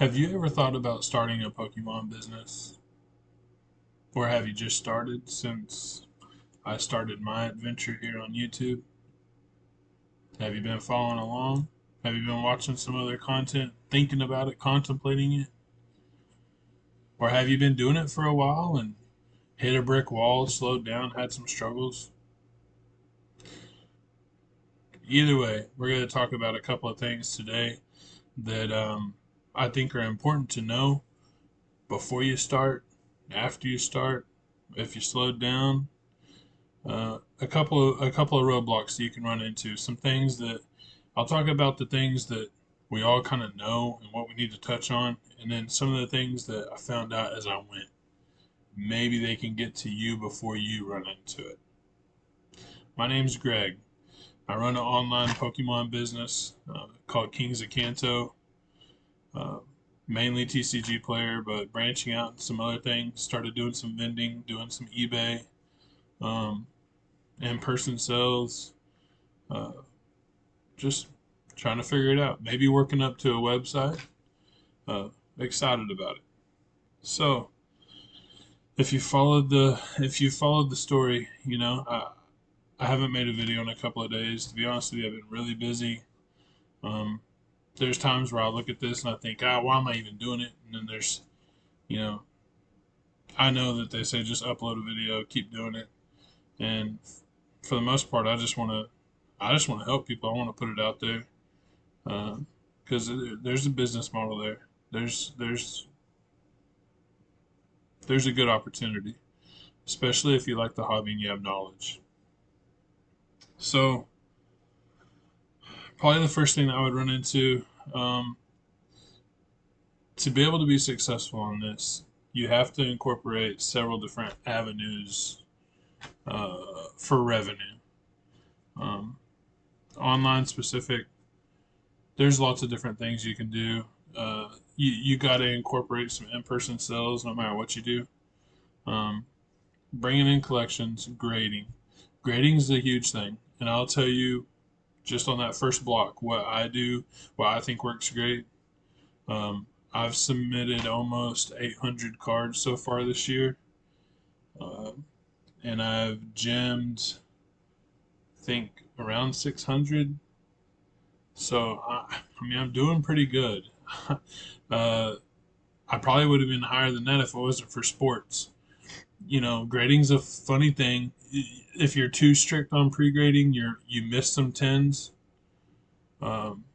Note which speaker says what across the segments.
Speaker 1: Have you ever thought about starting a Pokemon business? Or have you just started since I started my adventure here on YouTube? Have you been following along? Have you been watching some other content, thinking about it, contemplating it? Or have you been doing it for a while and hit a brick wall, slowed down, had some struggles? Either way, we're going to talk about a couple of things today that I think are important to know before you start, after you start, if you slowed down, a couple of roadblocks that you can run into. Some things that I'll talk about, the things that we all kind of know and what we need to touch on, and then some of the things that I found out as I went. Maybe they can get to you before you run into it. My name's Greg. I run an online Pokemon business called Kings of Kanto. Uh, Mainly TCG player, but branching out into some other things. Started doing some vending, doing some eBay, um, in-person sales. Uh, just trying to figure it out. Maybe working up to a website. Uh, Excited about it. So if you followed the story, I haven't made a video in a couple of days. To be honest with you, I've been really busy. Um, there's times where I look at this and I think, why am I even doing it? And then you know, I know that they say just upload a video, keep doing it, and for the most part, I just want to help people. I want to put it out there because there's a business model there. There's there's there's a good opportunity, especially if you like the hobby and you have knowledge. So probably the first thing that I would run into, um, to be able to be successful on this, you have to incorporate several different avenues for revenue. Um, Online specific, there's lots of different things you can do. You got to incorporate some in-person sales no matter what you do. Um, Bringing in collections, grading. Grading is a huge thing, and I'll tell you just on that first block what I do, what I think works great. Um, I've submitted almost 800 cards so far this year, uh, and I've gemmed, I think, around 600. So I mean, I'm doing pretty good. uh, I probably would have been higher than that if it wasn't for sports. Grading's a funny thing. If you're too strict on pre-grading, you miss some tens. Um,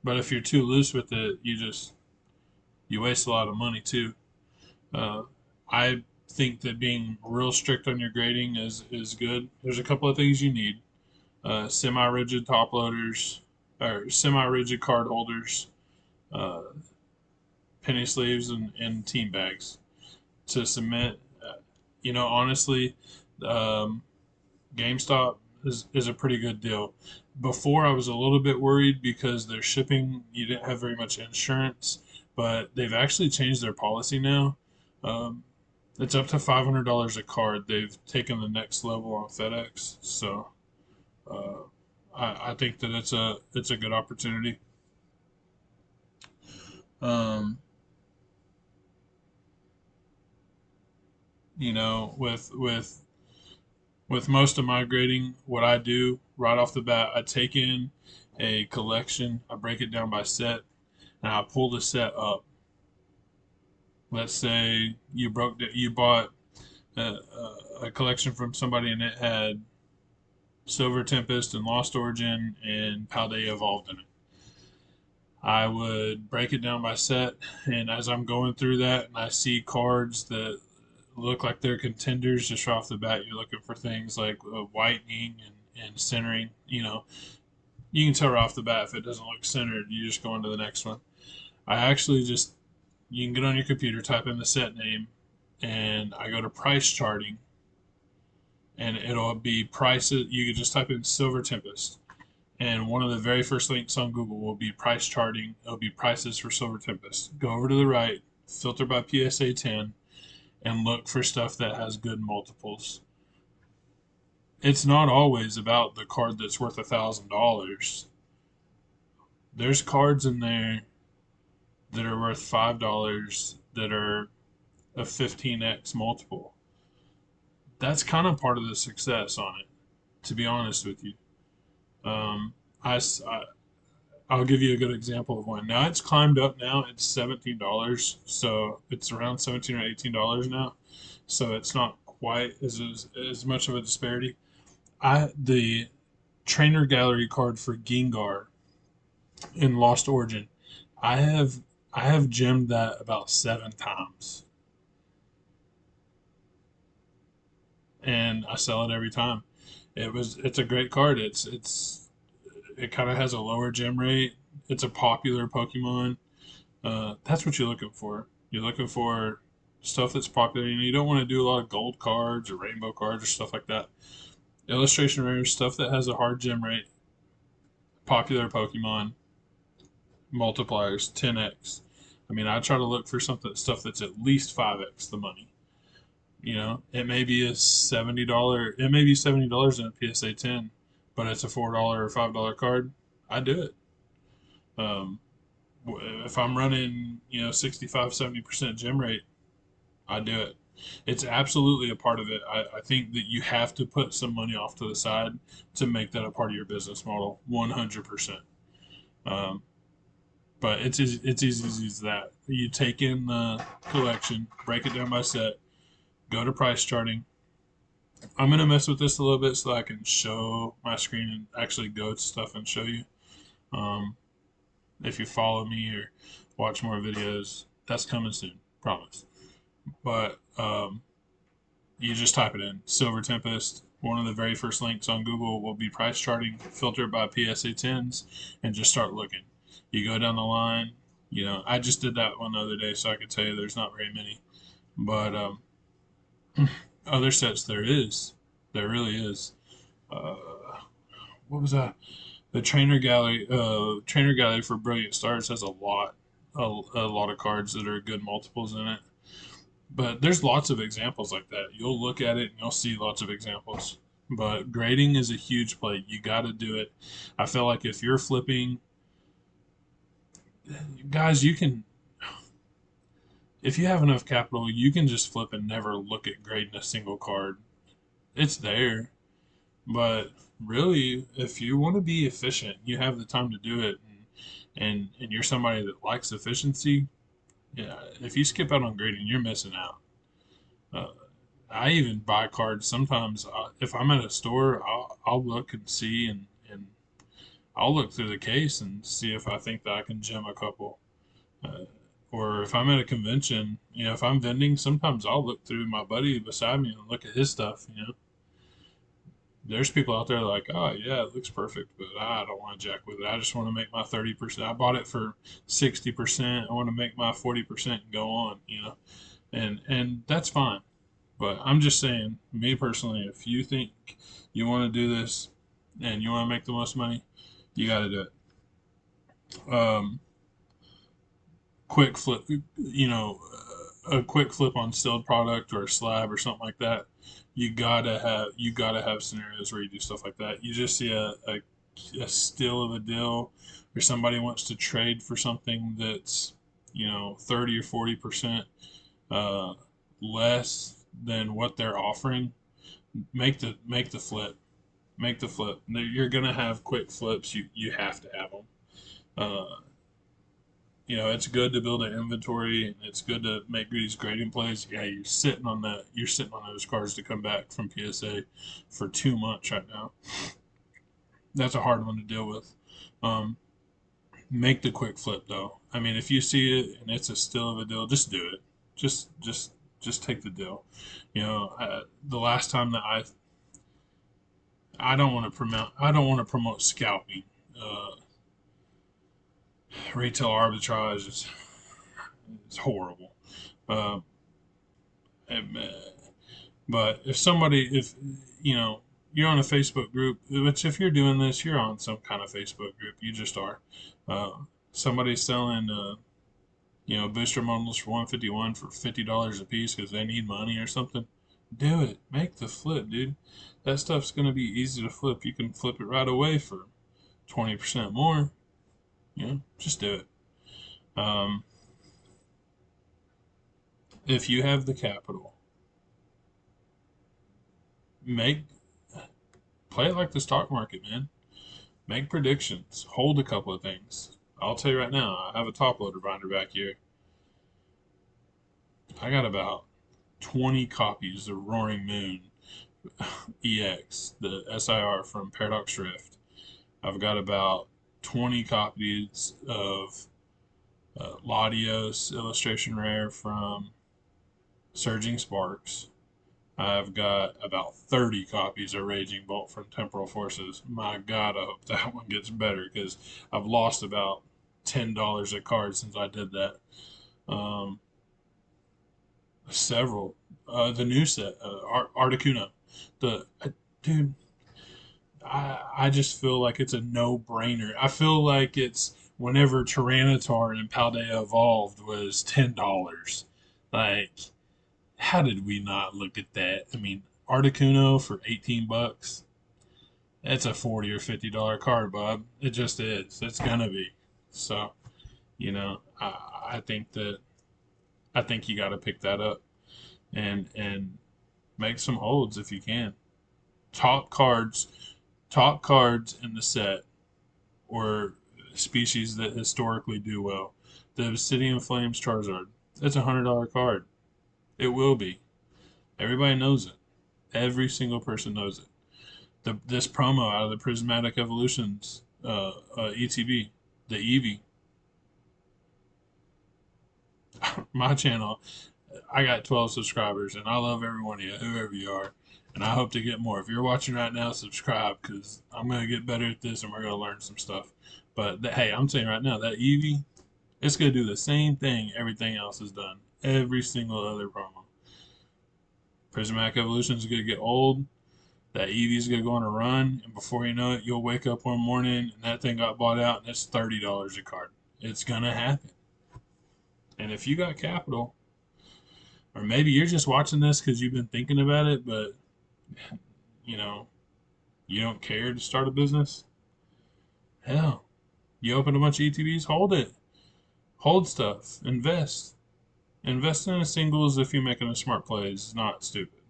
Speaker 1: but if you're too loose with it, you waste a lot of money too. Uh, I think that being real strict on your grading is good. There's a couple of things you need: semi-rigid top loaders or semi-rigid card holders, uh, penny sleeves, and team bags to submit. Honestly, um, GameStop is a pretty good deal. Before, I was a little bit worried because their shipping, you didn't have very much insurance, but they've actually changed their policy now. Um, it's up to $500 a card. They've taken the next level on FedEx, so uh, I think that it's a good opportunity. Um, with most of my grading, what I do right off the bat, I take in a collection, I break it down by set, and I pull the set up. Let's say you bought a collection from somebody and it had Silver Tempest and Lost Origin and Paldea Evolved in it. I would break it down by set, and as I'm going through that and I see cards that look like they're contenders just right off the bat, you're looking for things like whitening and centering. You can tell right off the bat if it doesn't look centered, you just go on to the next one. I actually just, you can get on your computer, type in the set name, and I go to price charting, and it'll be prices. You can just type in Silver Tempest, and one of the very first links on Google will be price charting. It'll be prices for Silver Tempest. Go over to the right, filter by PSA 10, and look for stuff that has good multiples. It's not always about the card that's worth $1,000. There's cards in there that are worth $5 that are a 15x multiple. That's kind of part of the success on it, to be honest with you. Um, I, will give you a good example of one. Now it's climbed up. Now it's $17, so it's around $17 or $18 now. So it's not quite as much of a disparity. The trainer gallery card for Gengar in Lost Origin, I have I have gemmed that about 7 times, and I sell it every time. It's a great card. It kind of has a lower gem rate. It's a popular Pokemon. That's what you're looking for. You're looking for stuff that's popular. You don't want to do a lot of gold cards or rainbow cards or stuff like that. Illustration rares, stuff that has a hard gem rate, popular Pokemon, multipliers, 10x. I mean, I try to look for stuff that's at least 5x the money. It may be a $70, it may be $70 in a PSA 10, but it's a $4 or $5 card. I do it. Um, if I'm running, 65, 70% gem rate, I do it. It's absolutely a part of it. I think that you have to put some money off to the side to make that a part of your business model, 100%. Um, but it's easy as that. You take in the collection, break it down by set, go to price charting. I'm gonna mess with this a little bit so that I can show my screen and actually go to stuff and show you. Um, if you follow me or watch more videos, that's coming soon, promise. But you just type it in Silver Tempest. One of the very first links on Google will be price charting, filtered by PSA 10s, and just start looking. You go down the line. I just did that one the other day, so I could tell you there's not very many. But other sets there is. There really is. Uh, what was that? The trainer gallery for Brilliant Stars has a lot of cards that are good multiples in it. But there's lots of examples like that. You'll look at it and you'll see lots of examples. But grading is a huge play. You got to do it. I feel like if you're flipping, guys, if you have enough capital, you can just flip and never look at grading a single card. It's there. But really, if you want to be efficient, you have the time to do it, and you're somebody that likes efficiency. Yeah, if you skip out on grading, you're missing out. Uh, I even buy cards sometimes. If I'm at a store, I'll look and see, and I'll look through the case and see if I think that I can gem a couple. Uh, or if I'm at a convention, if I'm vending, sometimes I'll look through my buddy beside me and look at his stuff. There's people out there like, oh yeah, it looks perfect, but I don't want to jack with it. I just want to make my 30%. I bought it for 60%. I want to make my 40% and go on, and that's fine. But I'm just saying, me personally, if you think you want to do this and you want to make the most money, you got to do it. Quick flip, a quick flip on sealed product or a slab or something like that. You gotta have scenarios where you do stuff like that. You just see a steal of a deal, or somebody wants to trade for something that's 30 or 40% uh, less than what they're offering. Make the flip. Make the flip. You're gonna have quick flips. You have to have them. Uh, it's good to build an inventory, and it's good to make these grading plays. Yeah, you're sitting on those cards to come back from PSA for 2 months right now. That's a hard one to deal with. Um, make the quick flip though. I mean, if you see it and it's a steal of a deal, just do it. Just take the deal. The last time that I don't want to promote scalping. Uh, Retail arbitrage is horrible. Uh, and, but if you're on a Facebook group, which if you're doing this, you're on some kind of Facebook group. You just are. Uh, Somebody's selling, booster bundles for 151 for $50 a piece because they need money or something. Do it. Make the flip, dude. That stuff's gonna be easy to flip. You can flip it right away for 20% more. Just do it. If you have the capital, make play it like the stock market, man. Make predictions. Hold a couple of things. I'll tell you right now, I have a top loader binder back here. I got about 20 copies of Roaring Moon EX, the SIR from Paradox Rift. I've got about 20 copies of Latios Illustration Rare from Surging Sparks. I've got about 30 copies of Raging Bolt from Temporal Forces. My God, I hope that one gets better because I've lost about $10 a card since I did that. Um, Several. The new set, Articuno. The dude, I just feel like it's a no-brainer. I feel like it's whenever Tyranitar and Paldea evolved was $10. Like, how did we not look at that? I mean, Articuno for 18 bucks. It's a 40 or $50 card, Bob. It just is. It's gonna be. So, I think that I think you got to pick that up and make some holds if you can. Top cards, top cards in the set or species that historically do well. The Obsidian Flames Charizard. It's $100 card. It will be. Everybody knows it. Every single person knows it. This promo out of the Prismatic Evolutions ETB, the Eevee, my channel, I got 12 subscribers, and I love every one of you, whoever you are, and I hope to get more. If you're watching right now, subscribe, because I'm going to get better at this, and we're going to learn some stuff. But, hey, I'm saying right now, that Eevee, it's going to do the same thing everything else has done. Every single other promo. Prismatic Evolution is going to get old. That Eevee's gonna go on a run, and before you know it, you'll wake up one morning and that thing got bought out, and it's $30 a card. It's gonna happen. And if you got capital, or maybe you're just watching this because you've been thinking about it, but you know you don't care to start a business, hell, you open a bunch of ETBs, hold it, hold stuff, invest. Invest in a singles if you're making a smart play is not stupid.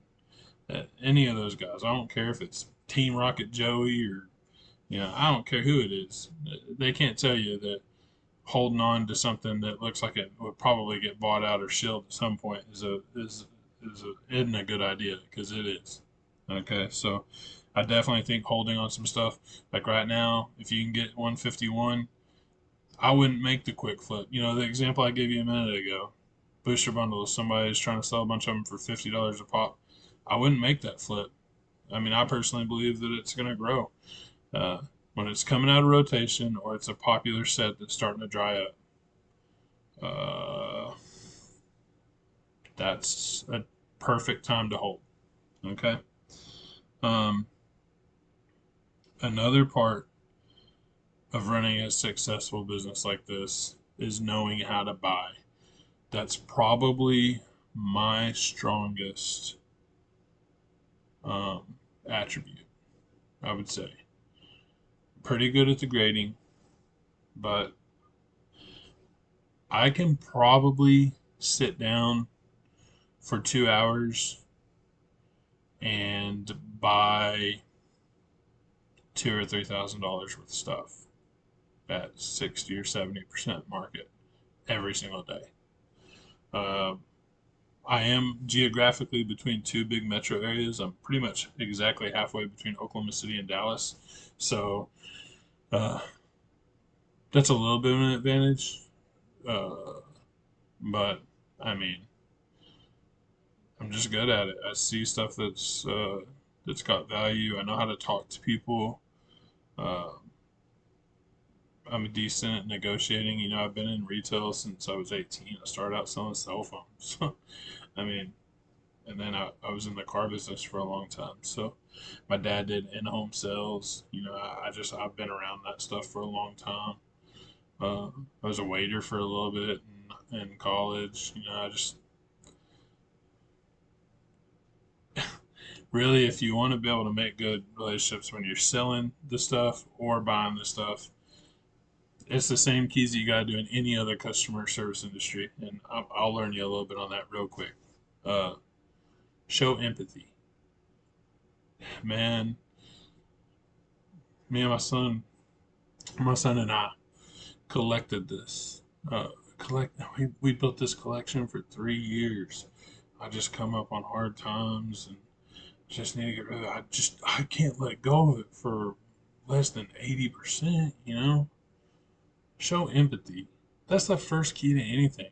Speaker 1: Any of those guys, I don't care if it's Team Rocket Joey or I don't care who it is. They can't tell you that holding on to something that looks like it would probably get bought out or shilled at some point isn't a good idea because it is. Okay, so I definitely think holding on some stuff like right now, if you can get 151, I wouldn't make the quick flip. The example I gave you a minute ago, booster bundles. Somebody's trying to sell a bunch of them for $50 a pop. I wouldn't make that flip. I mean, I personally believe that it's going to grow. Uh, when it's coming out of rotation or it's a popular set that's starting to dry up, uh, that's a perfect time to hold. Okay. Um, Another part of running a successful business like this is knowing how to buy. That's probably my strongest um, attribute, I would say. Pretty good at the grading, but I can probably sit down for 2 hours and buy $2,000 or $3,000 worth of stuff at 60 or 70% market every single day. Uh, I am geographically between two big metro areas. I'm pretty much exactly halfway between Oklahoma City and Dallas, so uh, that's a little bit of an advantage. Uh, but I mean, I'm just good at it. I see stuff that's got value. I know how to talk to people. Uh, I'm decent at negotiating. I've been in retail since I was 18. I started out selling cell phones. I mean, and then I was in the car business for a long time. So my dad did in-home sales. I've been around that stuff for a long time. I was a waiter for a little bit in college. I just really, if you want to be able to make good relationships when you're selling the stuff or buying the stuff, It's the same keys that you got to do in any other customer service industry. And I'll learn you a little bit on that real quick. Uh, Show empathy. Man, me and my son and I collected this. We built this collection for 3 years. I just come up on hard times and just need to get rid of it. I can't let go of it for less than 80%, you know? Show empathy. That's the first key to anything,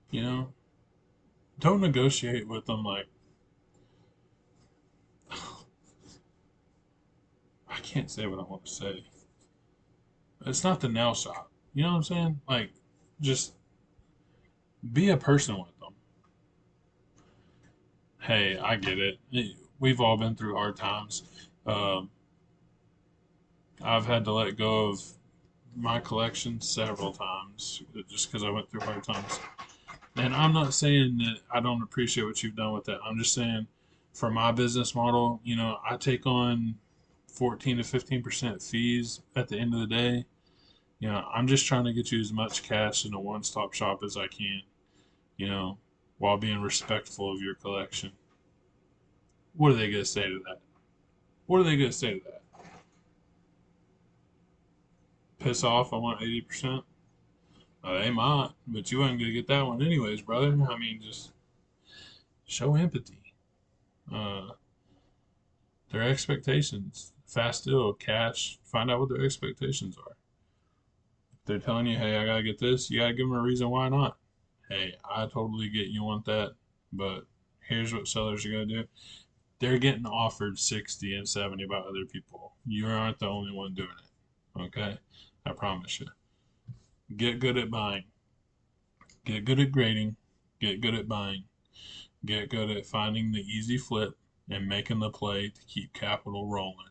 Speaker 1: you know? Don't negotiate with them like, I can't say what I want to say. It's not the nail shop. You know what I'm saying? Like, just be a person with them. Hey, I get it. We've all been through hard times. Um, I've had to let go of my collection several times just because I went through hard times. And I'm not saying that I don't appreciate what you've done with that. I'm just saying for my business model, you know, I take on 14 to 15% fees at the end of the day. You know, I'm just trying to get you as much cash in a one-stop shop as I can, you know, while being respectful of your collection. What are they going to say to that? What are they going to say to that? Piss off, I want 80%? They might, but you ain't going to get that one anyways, brother. I mean, just show empathy. Uh, their expectations. Fast deal, cash, find out what their expectations are. If they're telling you, hey, I got to get this, you got to give them a reason why not. Hey, I totally get you want that, but here's what sellers are going to do. They're getting offered 60 and 70 by other people. You aren't the only one doing it. Okay? I promise you. Get good at buying. Get good at grading. Get good at buying. Get good at finding the easy flip and making the play to keep capital rolling.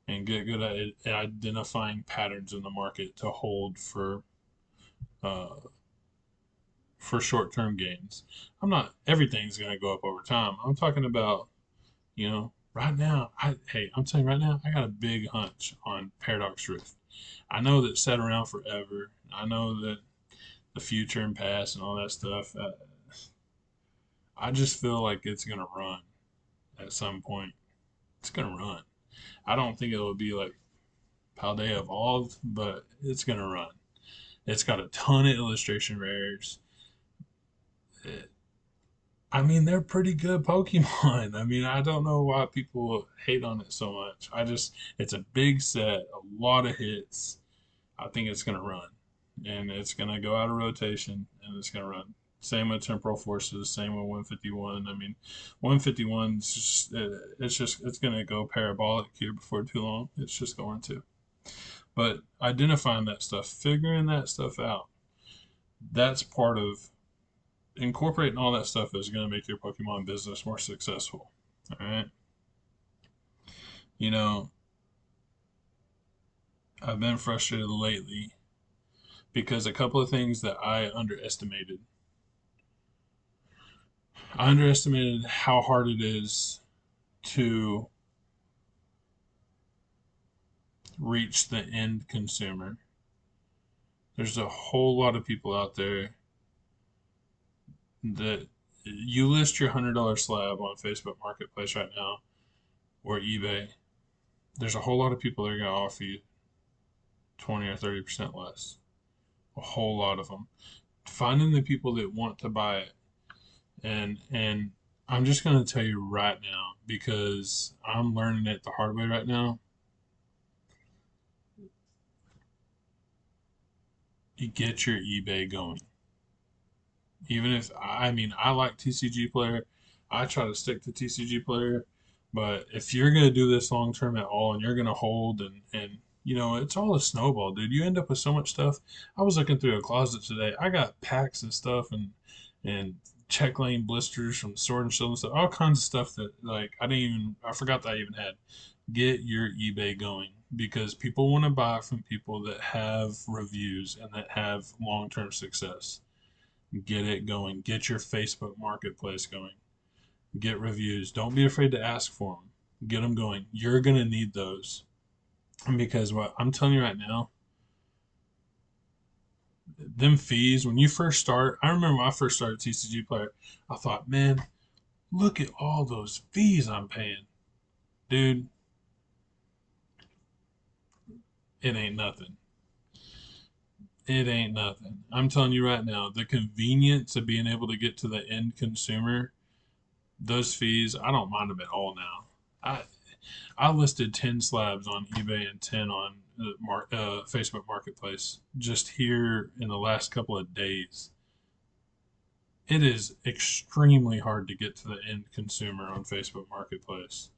Speaker 1: And get good at identifying patterns in the market to hold uh, for short-term gains. I'm not everything's going to go up over time. I'm talking about, you know, right now. I'm telling you right now, I got a big hunch on Paradox Rift. I know that it's set around forever. I know that the future and past and all that stuff. I just feel like it's gonna run at some point. It's gonna run. I don't think it'll be like Paldea evolved, but it's gonna run. It's got a ton of illustration rares. It, I mean, they're pretty good Pokemon. I mean, I don't know why people hate on it so much. It's a big set, a lot of hits. I think it's going to run. And it's going to go out of rotation and it's going to run. Same with Temporal Forces, same with 151. I mean, 151 is it's going to go parabolic here before too long. It's just going to. But identifying that stuff, figuring that stuff out, that's part of incorporating all that stuff is going to make your Pokemon business more successful. All right. You know, I've been frustrated lately because a couple of things that I underestimated how hard it is to reach the end consumer. There's a whole lot of people out there that you list your $100 slab on Facebook Marketplace right now or eBay. There's a whole lot of people that are going to offer you 20 or 30% less. A whole lot of them. Finding the people that want to buy it, and I'm just going to tell you right now because I'm learning it the hard way right now. You get your eBay going. Even if I mean I like TCG Player, I try to stick to TCG Player, but if you're gonna do this long term at all and you're gonna hold and you know it's all a snowball, dude. You end up with so much stuff. I was looking through a closet today. I got packs and stuff and check lane blisters from Sword and Shield and stuff, all kinds of stuff that like I forgot that I even had. Get your eBay going because people want to buy from people that have reviews and that have long term success. Get it going. Get your Facebook marketplace going. Get reviews. Don't be afraid to ask for them. Get them going. You're going to need those. Because what I'm telling you right now, them fees when you first start. I remember when I first started TCG Player, I thought, man, look at all those fees I'm paying, dude. It ain't nothing. It ain't nothing. I'm telling you right now, the convenience of being able to get to the end consumer, those fees, I don't mind them at all now. I I listed 10 slabs on eBay and 10 on Facebook Marketplace just here in the last couple of days. It is extremely hard to get to the end consumer on Facebook Marketplace.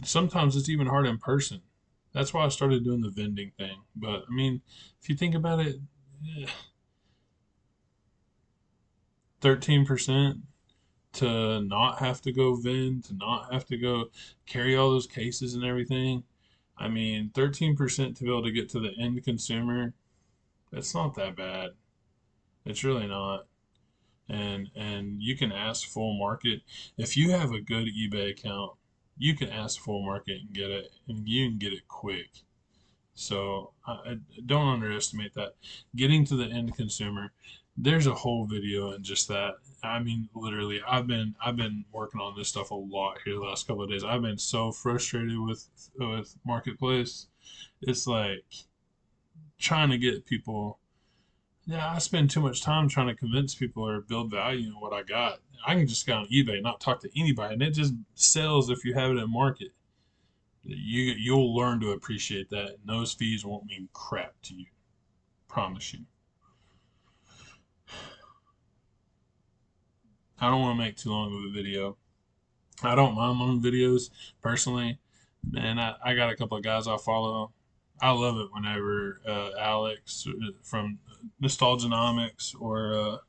Speaker 1: Sometimes it's even hard in person. That's why I started doing the vending thing. But I mean, if you think about it, 13% to not have to go vend, to not have to go carry all those cases and everything. I mean, 13% to be able to get to the end consumer, it's not that bad. It's really not. And you can ask full market. If you have a good eBay account, you can ask full market and get it, and you can get it quick. So I don't underestimate that. Getting to the end consumer, there's a whole video in just that. I mean, literally, I've been working on this stuff a lot here the last couple of days. I've been so frustrated with marketplace. It's like trying to get people. Yeah, I spend too much time trying to convince people or build value in what I got. I can just go on eBay, not talk to anybody, and it just sells if you have it in market. You'll learn to appreciate that, and those fees won't mean crap to you. Promise you. I don't want to make too long of a video. I don't mind long videos personally. Man, I got a couple of guys I follow. I love it whenever Alex from Nostalgianomics or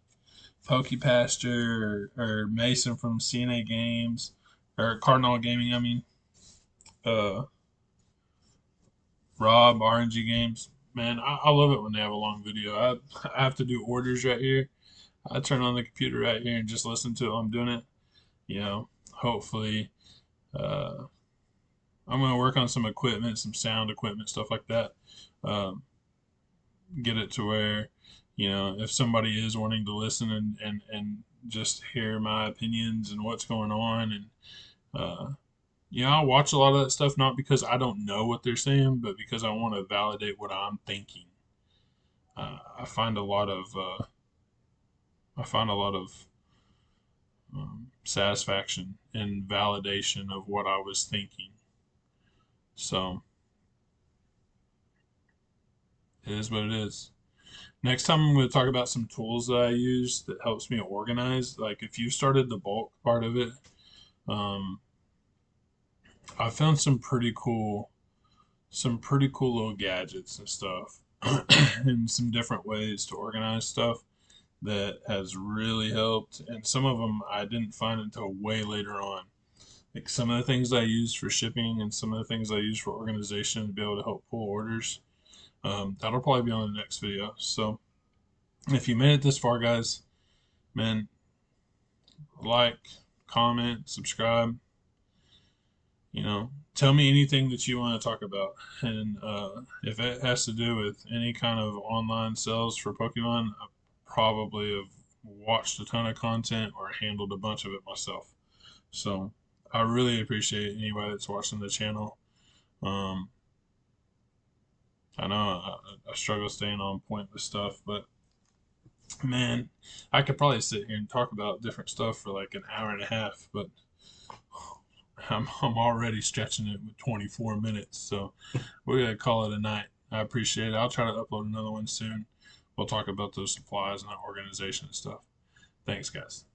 Speaker 1: PokePasture or Mason from CNA Games or Cardinal Gaming. I mean, uh, Rob RNG Games. Man, I love it when they have a long video. I have to do orders right here. I turn on the computer right here and just listen to it while I'm doing it. Hopefully, uh, I'm going to work on some equipment, some sound equipment, stuff like that. Um, get it to where, if somebody is wanting to listen and just hear my opinions and what's going on, and I watch a lot of that stuff not because I don't know what they're saying, but because I want to validate what I'm thinking. I find a lot of satisfaction and validation of what I was thinking. So it is what it is. Next time I'm going to talk about some tools that I use that helps me organize. Like if you started the bulk part of it, um, I found some pretty cool little gadgets and stuff, and some different ways to organize stuff that has really helped. And some of them I didn't find until way later on. Like some of the things I use for shipping and some of the things I use for organization to be able to help pull orders. That'll probably be on the next video. So if you made it this far, guys, man, like, comment, subscribe. Tell me anything that you want to talk about. And if it has to do with any kind of online sales for Pokemon, I probably have watched a ton of content or handled a bunch of it myself. So I really appreciate anybody that's watching the channel. Um, I know I struggle staying on point with stuff, but man, I could probably sit here and talk about different stuff for like an hour and a half, but I'm already stretching it with 24 minutes, so we're gonna call it a night. I appreciate it. I'll try to upload another one soon. We'll talk about those supplies and that organization and stuff. Thanks, guys.